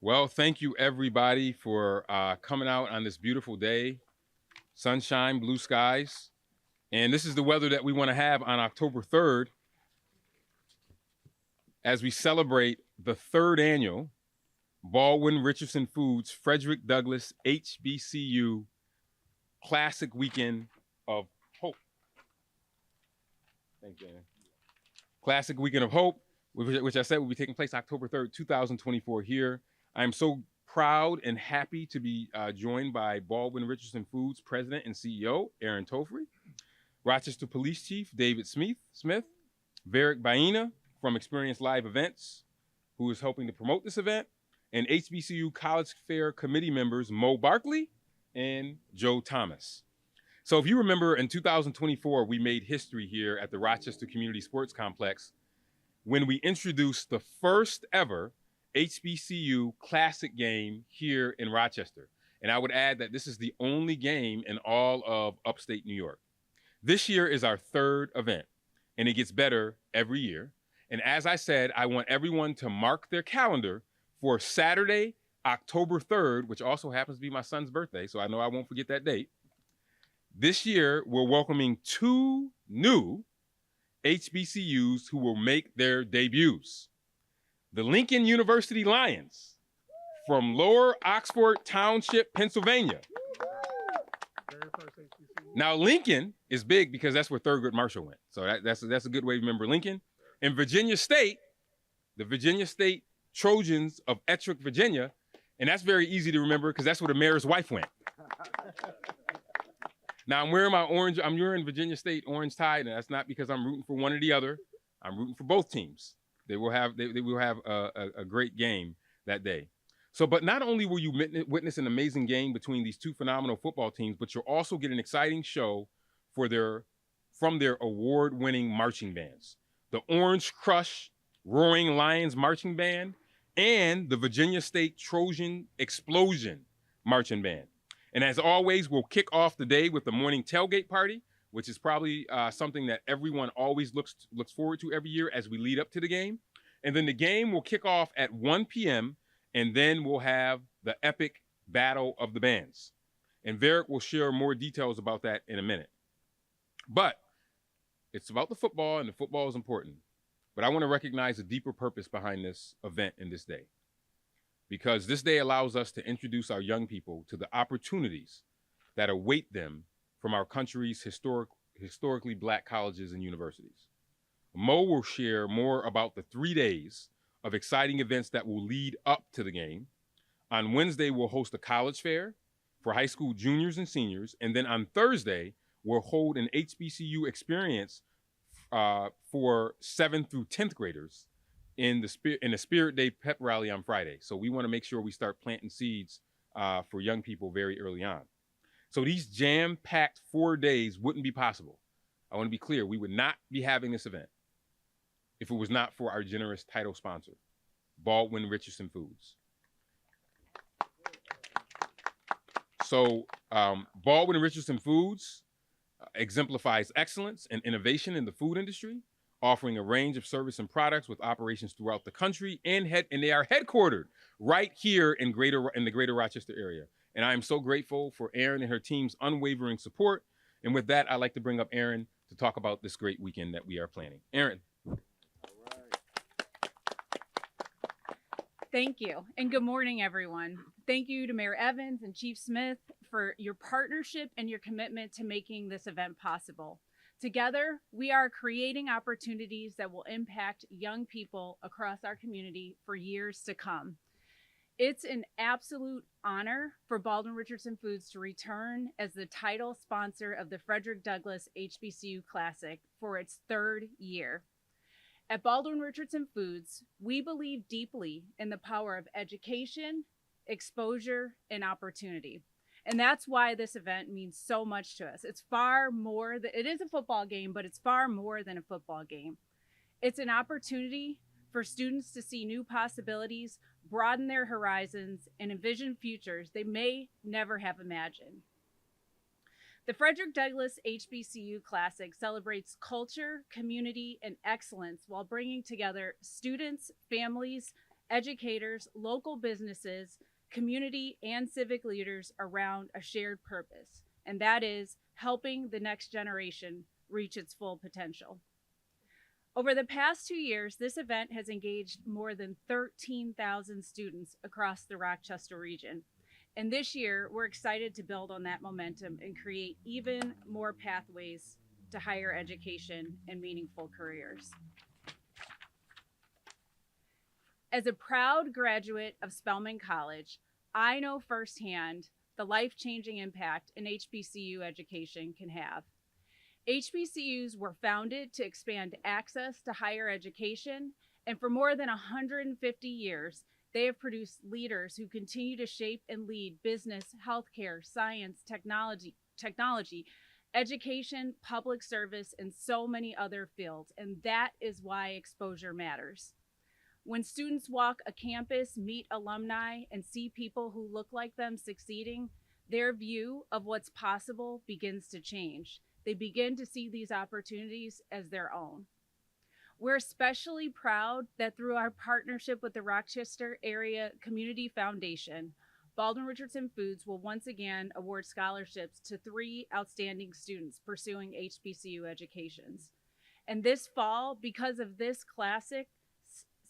Well, thank you everybody for coming out on this beautiful day. Sunshine, blue skies. And this is the weather that we want to have on October 3rd as we celebrate the third annual Baldwin Richardson Foods Frederick Douglass HBCU Classic Weekend of Hope. Thanks, Dana. Classic Weekend of Hope, which I said will be taking place October 3rd, 2024 here. I'm so proud and happy to be joined by Baldwin Richardson Foods President and CEO, Erin Tolefree, Rochester Police Chief, David Smith, Frederick from Experience Live Events, who is helping to promote this event, and HBCU College Fair Committee members, Mo Barkley and Joe Thomas. So if you remember, in 2024, we made history here at the Rochester Community Sports Complex when we introduced the first ever HBCU Classic game here in Rochester. And I would add that this is the only game in all of upstate New York. This year is our third event, and it gets better every year. And as I said, I want everyone to mark their calendar for Saturday, October 3rd, which also happens to be my son's birthday, so I know I won't forget that date. This year, we're welcoming two new HBCUs who will make their debuts. The Lincoln University Lions from Lower Oxford Township, Pennsylvania. Now, Lincoln is big because that's where Thurgood Marshall went. So that's a good way to remember Lincoln. And Virginia State, the Virginia State Trojans of Ettrick, Virginia, and that's very easy to remember because that's where the mayor's wife went. Now, I'm wearing Virginia State orange tie, and that's not because I'm rooting for one or the other. I'm rooting for both teams. They will have a great game that day. So, but not only will you witness an amazing game between these two phenomenal football teams, but you'll also get an exciting show from their award-winning marching bands. The Orange Crush Roaring Lions Marching Band and the Virginia State Trojan Explosion Marching Band. And as always, we'll kick off the day with the morning tailgate party, which is probably something that everyone always looks forward to every year as we lead up to the game. And then the game will kick off at 1 p.m., and then we'll have the epic Battle of the Bands. And Frederick will share more details about that in a minute. But it's about the football, and the football is important. But I want to recognize a deeper purpose behind this event and this day. Because this day allows us to introduce our young people to the opportunities that await them from our country's historically Black colleges and universities. Mo will share more about the 3 days of exciting events that will lead up to the game. On Wednesday, we'll host a college fair for high school juniors and seniors. And then on Thursday, we'll hold an HBCU experience for 7th through 10th graders in the Spirit Day pep rally on Friday. So we want to make sure we start planting seeds for young people very early on. So these jam-packed 4 days wouldn't be possible. I want to be clear, we would not be having this event if it was not for our generous title sponsor, Baldwin Richardson Foods. So Baldwin Richardson Foods exemplifies excellence and innovation in the food industry, offering a range of service and products with operations throughout the country, and they are headquartered right here in the greater Rochester area. And I am so grateful for Erin and her team's unwavering support. And with that, I'd like to bring up Erin to talk about this great weekend that we are planning. Erin. Thank you, and good morning, everyone. Thank you to Mayor Evans and Chief Smith for your partnership and your commitment to making this event possible. Together, we are creating opportunities that will impact young people across our community for years to come. It's an absolute honor for Baldwin Richardson Foods to return as the title sponsor of the Frederick Douglass HBCU Classic for its third year. At Baldwin Richardson Foods, we believe deeply in the power of education, exposure, and opportunity. And that's why this event means so much to us. It's far more, it is a football game, but it's far more than a football game. It's an opportunity for students to see new possibilities, broaden their horizons, and envision futures they may never have imagined. The Frederick Douglass HBCU Classic celebrates culture, community, and excellence while bringing together students, families, educators, local businesses, community, and civic leaders around a shared purpose, and that is helping the next generation reach its full potential. Over the past 2 years, this event has engaged more than 13,000 students across the Rochester region. And this year, we're excited to build on that momentum and create even more pathways to higher education and meaningful careers. As a proud graduate of Spelman College, I know firsthand the life-changing impact an HBCU education can have. HBCUs were founded to expand access to higher education, and for more than 150 years, they have produced leaders who continue to shape and lead business, healthcare, science, technology, education, public service, and so many other fields, and that is why exposure matters. When students walk a campus, meet alumni, and see people who look like them succeeding, their view of what's possible begins to change. They begin to see these opportunities as their own. We're especially proud that through our partnership with the Rochester Area Community Foundation, Baldwin Richardson Foods will once again award scholarships to 3 outstanding students pursuing HBCU educations. And this fall, because of this classic,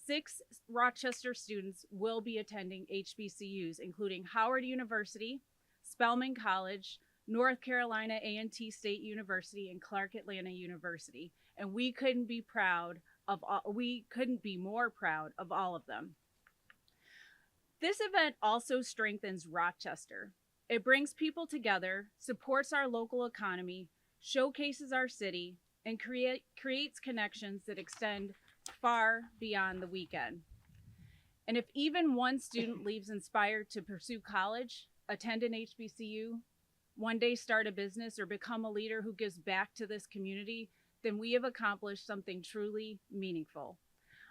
6 Rochester students will be attending HBCUs, including Howard University, Spelman College, North Carolina A&T State University, and Clark Atlanta University. And we couldn't be more proud of all of them. This event also strengthens Rochester. It brings people together, supports our local economy, showcases our city, and creates connections that extend far beyond the weekend. And if even one student leaves inspired to pursue college, attend an HBCU, one day start a business, or become a leader who gives back to this community, then we have accomplished something truly meaningful.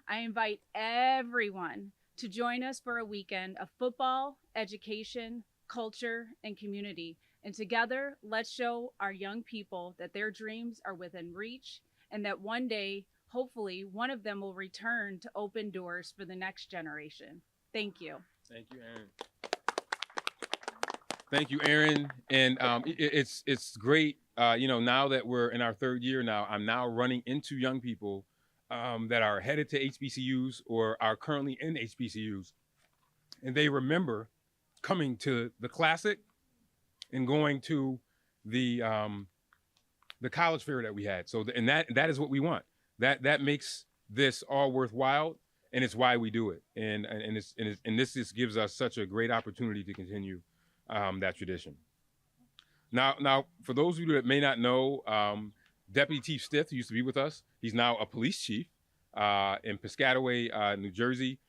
I invite everyone to join us for a weekend of football, education, culture, and community. And together, let's show our young people that their dreams are within reach, and that one day, hopefully, one of them will return to open doors for the next generation. Thank you. Thank you, Erin. Thank you, Erin. And it's great. Now that we're in our 3rd year now, I'm now running into young people that are headed to HBCUs or are currently in HBCUs. And they remember coming to the Classic and going to the college fair that we had. So, and that is what we want. That makes this all worthwhile, and it's why we do it. And this just gives us such a great opportunity to continue that tradition. Now, for those of you that may not know, Deputy Chief Stith used to be with us. He's now a police chief in Piscataway, New Jersey.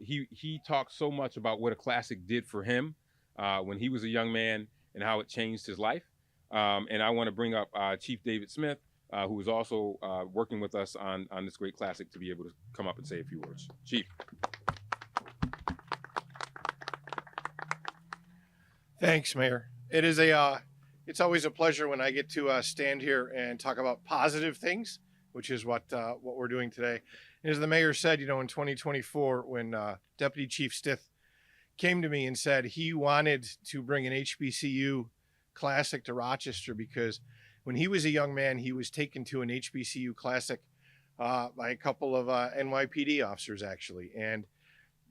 He talked so much about what a Classic did for him when he was a young man and how it changed his life. And I want to bring up Chief David Smith, who is also working with us on this great Classic, to be able to come up and say a few words. Chief. Thanks, Mayor. It's always a pleasure when I get to stand here and talk about positive things, which is what we're doing today. And as the mayor said, in 2024, when Deputy Chief Stith came to me and said he wanted to bring an HBCU Classic to Rochester, because when he was a young man, he was taken to an HBCU Classic by a couple of NYPD officers, actually. And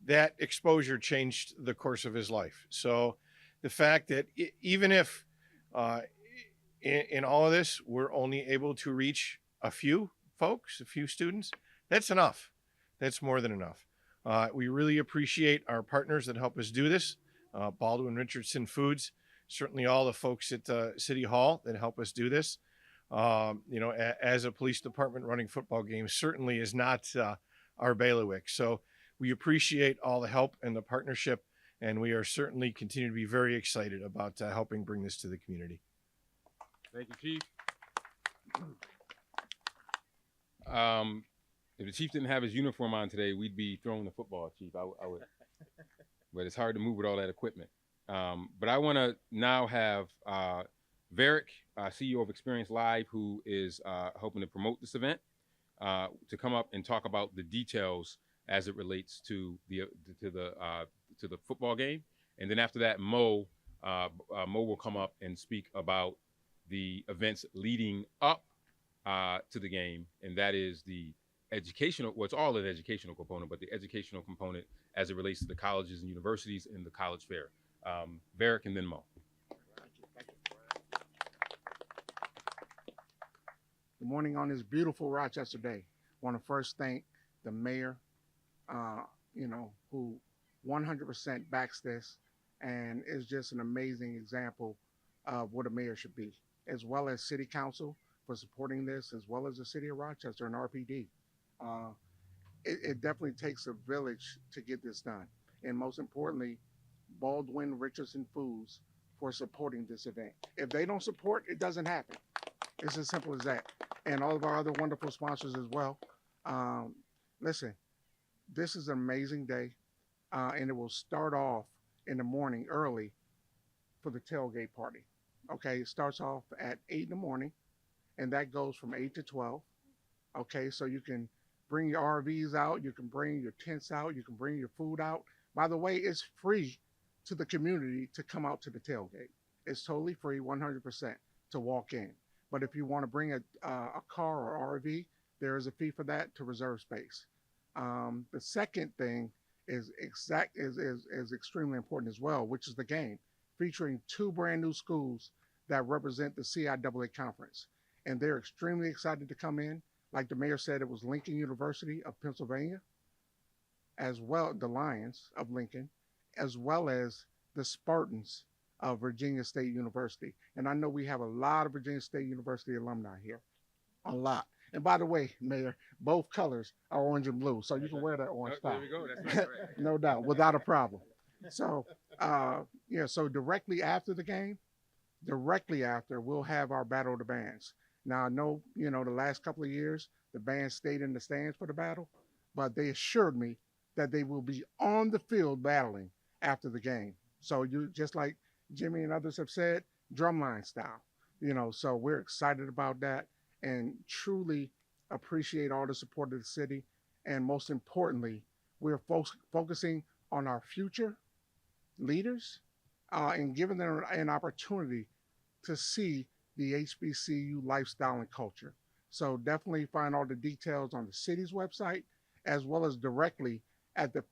that exposure changed the course of his life. So the fact that even if in all of this, we're only able to reach a few folks, a few students, that's enough. That's more than enough. We really appreciate our partners that help us do this. Baldwin Richardson Foods, certainly all the folks at City Hall that help us do this. As a police department, running football games certainly is not our bailiwick. So we appreciate all the help and the partnership, and we are certainly continue to be very excited about helping bring this to the community. Thank you, Chief. If the Chief didn't have his uniform on today, we'd be throwing the football, Chief. I would, but it's hard to move with all that equipment. But I want to now have Frederick, CEO of Experience Live, who is hoping to promote this event, to come up and talk about the details as it relates to the football game. And then after that, Mo will come up and speak about the events leading up to the game, and that is the educational. Well, it's all an educational component, but the educational component as it relates to the colleges and universities and the college fair. Varick and then Mo. Good morning on this beautiful Rochester day. I want to first thank the mayor, who 100% backs this and is just an amazing example of what a mayor should be, as well as city council for supporting this, as well as the city of Rochester and RPD. It definitely takes a village to get this done. And most importantly, Baldwin Richardson Foods for supporting this event. If they don't support, it doesn't happen. It's as simple as that. And all of our other wonderful sponsors as well. Listen, this is an amazing day, and it will start off in the morning early for the tailgate party. Okay, it starts off at 8 in the morning, and that goes from 8 to 12. Okay, so you can bring your RVs out, you can bring your tents out, you can bring your food out. By the way, it's free to the community to come out to the tailgate. It's totally free, 100% to walk in. But if you want to bring a car or RV, there is a fee for that to reserve space. The second thing is extremely important as well, which is the game, featuring 2 brand new schools that represent the CIAA conference. And they're extremely excited to come in. Like the mayor said, it was Lincoln University of Pennsylvania, as well the Lions of Lincoln, as well as the Spartans of Virginia State University. And I know we have a lot of Virginia State University alumni here, a lot. And by the way, Mayor, both colors are orange and blue, so you can wear that orange tie. There we go. That's right. No doubt, without a problem. So, so directly after the game, we'll have our Battle of the Bands. Now, I know, the last couple of years, the band stayed in the stands for the battle, but they assured me that they will be on the field battling after the game. So you, just like Jimmy and others have said, drumline style, so we're excited about that and truly appreciate all the support of the city. And most importantly, we're focusing on our future leaders and giving them an opportunity to see the HBCU lifestyle and culture. So definitely find all the details on the city's website, as well as directly at the,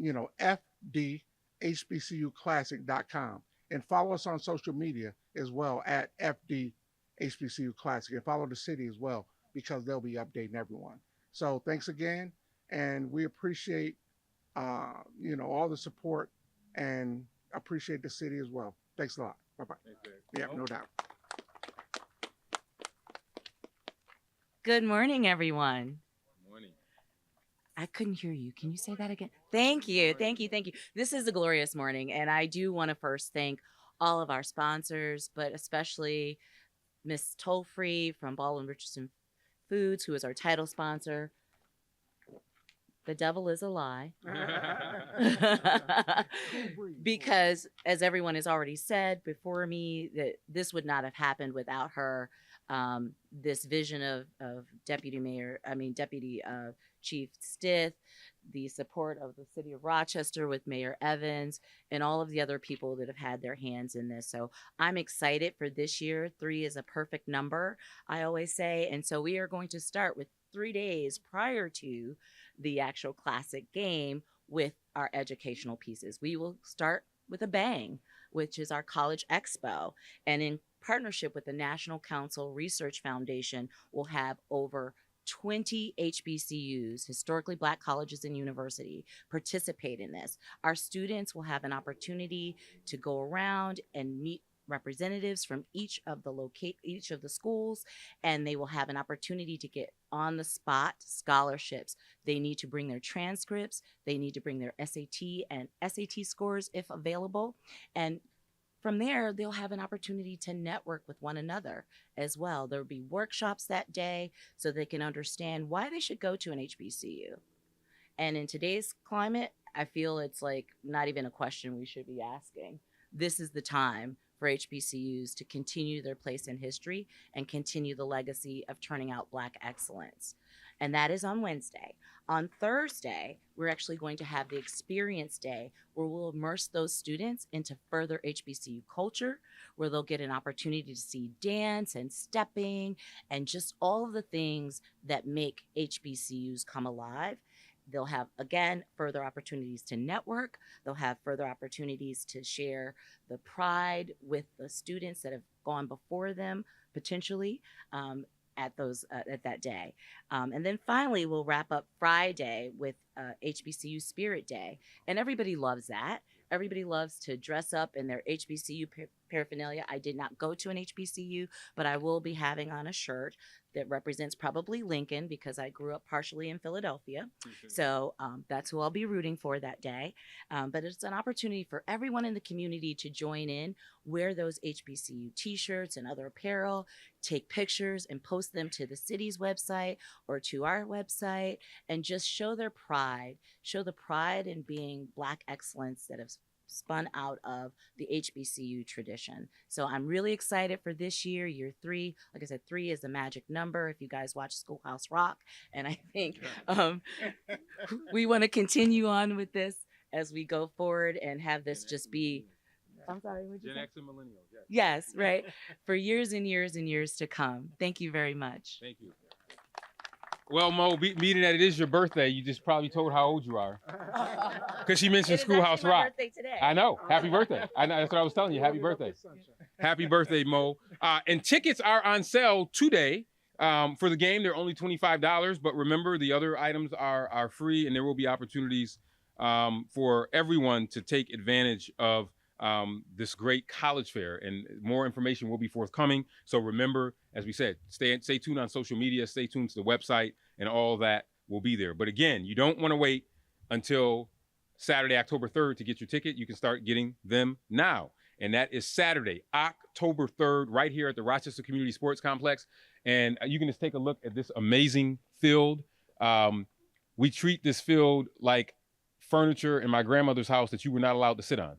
fdhbcuclassic.com. And follow us on social media as well at FDHBCU Classic, and follow the city as well, because they'll be updating everyone. So thanks again. And we appreciate, all the support and appreciate the city as well. Thanks a lot. Bye-bye. Yeah, no doubt. Good morning, everyone. Good morning. I couldn't hear you. Can you say that again? Thank you. Thank you. Thank you. This is a glorious morning, and I do want to first thank all of our sponsors, but especially Miss Tolefree from Baldwin Richardson Foods, who is our title sponsor. The devil is a lie. Because, as everyone has already said before me, that this would not have happened without her. This vision of Deputy Chief Stith, the support of the city of Rochester with Mayor Evans, and all of the other people that have had their hands in this. So I'm excited for this year. 3 is a perfect number, I always say. And so we are going to start with 3 days prior to the actual classic game with our educational pieces. We will start with a bang, which is our college expo. And in partnership with the National Council Research Foundation, we'll have over 20 HBCUs, historically Black colleges and university, participate in this. Our students will have an opportunity to go around and meet representatives from each of the schools, and they will have an opportunity to get on the spot scholarships. They need to bring their transcripts, they need to bring their SAT and SAT scores if available, and from there, they'll have an opportunity to network with one another as well. There'll be workshops that day so they can understand why they should go to an HBCU. And in today's climate, I feel it's like not even a question we should be asking. This is the time for HBCUs to continue their place in history and continue the legacy of turning out Black excellence. And that is on Wednesday. On Thursday, we're actually going to have the experience day where we'll immerse those students into further HBCU culture, where they'll get an opportunity to see dance and stepping and just all of the things that make HBCUs come alive. They'll have, again, further opportunities to network. They'll have further opportunities to share the pride with the students that have gone before them, potentially, at that day. And then finally, we'll wrap up Friday with HBCU Spirit Day. And everybody loves that. Everybody loves to dress up in their HBCU paraphernalia. I did not go to an HBCU, but I will be having on a shirt that represents probably Lincoln because I grew up partially in Philadelphia. So that's who I'll be rooting for that day. But it's an opportunity for everyone in the community to join in, wear those HBCU t-shirts and other apparel, take pictures and post them to the city's website or to our website, and just show their pride, show the pride in being Black excellence that have spun out of the HBCU tradition. So I'm really excited for this year, year 3. Like I said, 3 is the magic number if you guys watch Schoolhouse Rock. And I think we want to continue on with this as we go forward and have this just be, I'm sorry, what'd you say? Gen X and millennials. Yes, right. For years and years and years to come. Thank you very much. Thank you. Well, Mo, being that it is your birthday, you just probably told how old you are. Because she mentioned Schoolhouse Rock. My birthday today. I know. Happy birthday. I know. That's what I was telling you. Happy birthday. Happy birthday, Mo. And tickets are on sale today for the game. They're only $25. But remember, the other items are free, and there will be opportunities for everyone to take advantage of this great college fair, and more information will be forthcoming. So remember, as we said, stay tuned on social media, stay tuned to the website, and all that will be there. But again, you don't want to wait until Saturday, October 3rd to get your ticket. You can start getting them now. And that is Saturday, October 3rd, right here at the Rochester Community Sports Complex. And you can just take a look at this amazing field. We treat this field like furniture in my grandmother's house that you were not allowed to sit on.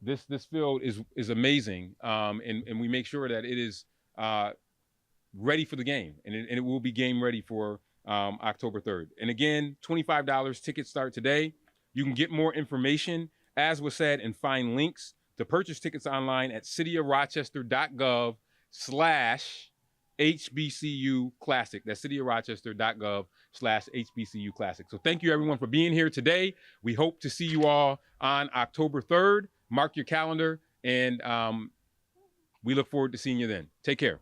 This field is amazing, and we make sure that it is ready for the game, and it will be game ready for October 3rd. And again, $25 tickets start today. You can get more information, as was said, and find links to purchase tickets online at cityofrochester.gov/HBCU Classic. That's cityofrochester.gov/HBCU Classic. So thank you everyone for being here today. We hope to see you all on October 3rd. Mark your calendar, and we look forward to seeing you then. Take care.